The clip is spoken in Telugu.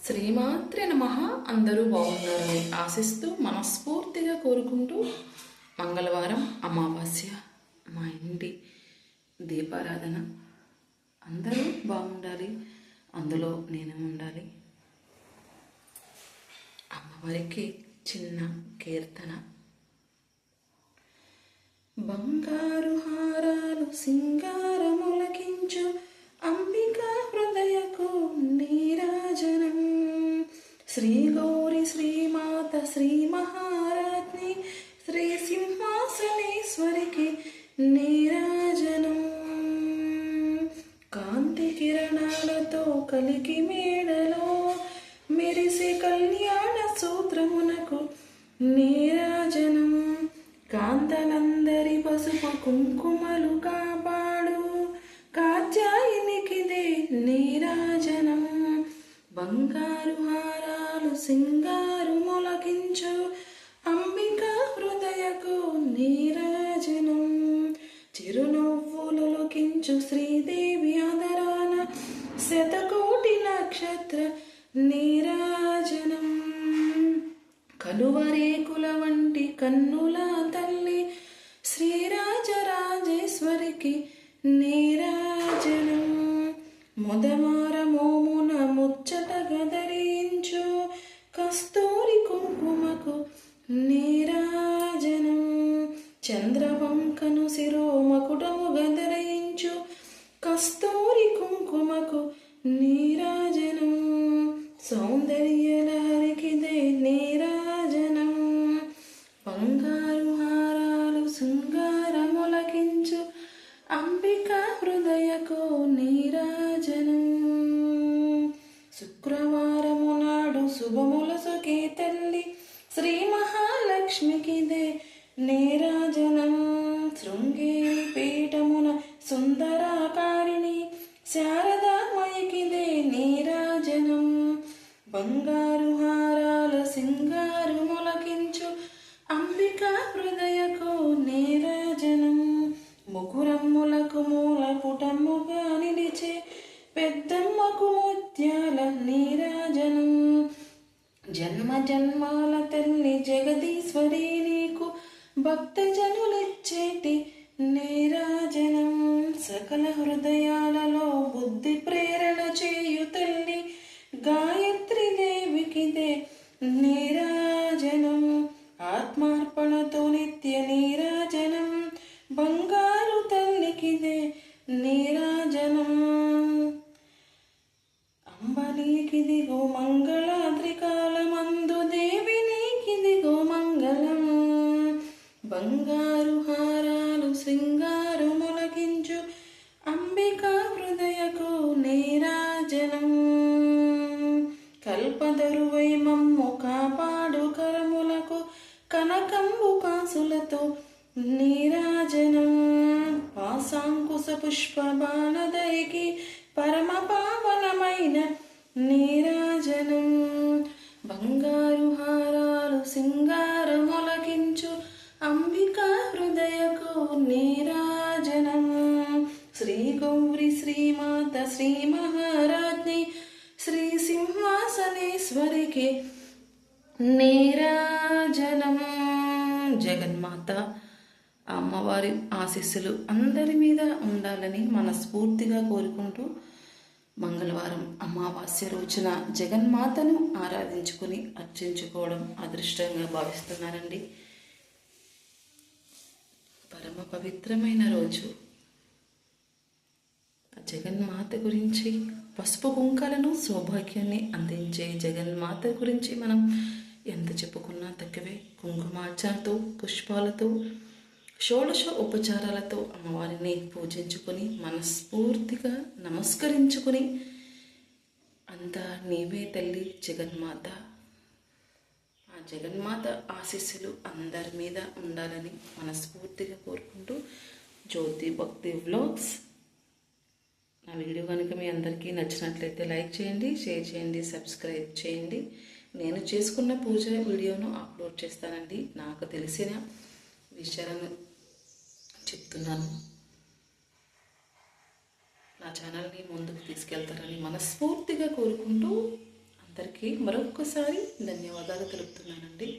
శ్రీమాత్రే నమః. అందరూ బాగున్నారని ఆశిస్తూ మనస్ఫూర్తిగా కోరుకుంటూ మంగళవారం అమావాస్య మా ఇంటి దీపారాధన. అందరూ బాగుండాలి, అందులో నేను ఉండాలి. అమ్మవారికి చిన్న కీర్తన. బంగారు హారాలు సింగారములకించు అంబికా హృదయకు నీరాజనం. శ్రీ గౌరి శ్రీమాత శ్రీ మహారాజ్ని శ్రీ సింహాసనేశ్వరికి నీరాజనం. కాంతి కిరణాలతో కలికి మేడలో మెరిసే కళ్యాణ సూత్రమునకు నీరాజనం. కాంతలందరి పసుపు కుంకుమలు కాపాడు కాత్యాయనికిదే నీరాజనం. బంగారు హారాలు సింగారు మొలకించు అంబికా హృదయకు నీరాజనం. చిరునవ్వులొలికించు శ్రీదేవి ఆదరాన శతకోటి నక్షత్ర నీరాజనం. కలువరేకుల వంటి కన్నుల తల్లి శ్రీరాజరాజేశ్వరికి నీరాజనం. మొదమార మోమున ముచ్చట గదరించు కస్తూరి కుంకుమకు నీరాజనం. చంద్రవంకను శిరోమకుటము గదరించు కస్తూరి కుంకుమకు నీరాజనం. సౌందర్యలహరికిదే నీరాజనం. బంగారు హారాలు శృంగారములకించు అంబికా హృదయకు నీరాజనం. శుక్రవారము నాడు శుభముల సుఖీ తల్లి శ్రీ మహాలక్ష్మికిదే నీరాజనం. శృంగేరి పీఠమున సుందరాకారిణి శారదామయికిదే నీరాజనం. బంగారు హారాల సింగారు మొలకించు అంబికా హృదయకు నీరాజనం. ముకురమ్ములకు మూల పుటమ్ముగా నిలిచే పెద్దమ్మకు ముత్యాల నీరాజనం. జన్మ జన్మాల తల్లి జగదీశ్వరి నీకు భక్తజనులిచ్చేటి నీరాజనం. సకల హృదయాలలో బుద్ధి ప్రేరణ చేయు తల్లి గాయత్రి దేవికిదే నీరాజనం. ఆత్మార్పణతో నిత్య నీరాజనం. బంగారు తల్లికిదే నీరాజనం. అంబనీకిదిగో మంగళాద్రికాలమందు దేవి నీకిదిగో మంగళం. బంగారు హారాలు శృంగారు మొలకించు అంబికా హృదయకు నీరాజనం. కల్పదరువై మమ్ము కాపాడు కరములకు కనకంబు కాసులతో నీరాజనం. పాశాంకుశ పుష్ప బాణదరికి పరమ పావనమైన నీరాజనం. బంగారు హారాలు సింగార మొలకించు అంబికా హృదయకు నీరాజనం. శ్రీ గౌరి శ్రీమాత శ్రీ మహారాజ్ని శ్రీ సింహాసనేశ్వరికి నీరాజనం. జగన్మాత అమ్మవారి ఆశీస్సులు అందరి మీద ఉండాలని మనస్ఫూర్తిగా కోరుకుంటూ మంగళవారం అమావాస్య రోజున జగన్మాతను ఆరాధించుకుని అర్చించుకోవడం అదృష్టంగా భావిస్తున్నానండి. పరమ పవిత్రమైన రోజు. జగన్మాత గురించి పసుపు కుంకాలను సౌభాగ్యాన్ని అందించే జగన్మాత గురించి మనం ఎంత చెప్పుకున్నా తక్కువే. కుంకుమార్చనతో పుష్పాలతో షోడశ ఉపచారాలతో అమ్మవారిని పూజించుకొని మనస్ఫూర్తిగా నమస్కరించుకొని అంతా నీవే తల్లి జగన్మాత. ఆ జగన్మాత ఆశీస్సులు అందరి మీద ఉండాలని మనస్ఫూర్తిగా కోరుకుంటూ జ్యోతి భక్తి వ్లాగ్స్. నా వీడియో కనుక మీ అందరికీ నచ్చినట్లయితే లైక్ చేయండి, షేర్ చేయండి, సబ్స్క్రైబ్ చేయండి. నేను చేసుకున్న పూజ వీడియోను అప్లోడ్ చేస్తానండి. నాకు తెలిసిన విషయాలను చెప్తున్నాను. నా ఛానల్ని ముందుకు తీసుకెళ్తారని మనస్ఫూర్తిగా కోరుకుంటూ అందరికీ అందరికీ మరొక్కసారి ధన్యవాదాలు తెలుపుతున్నానండి.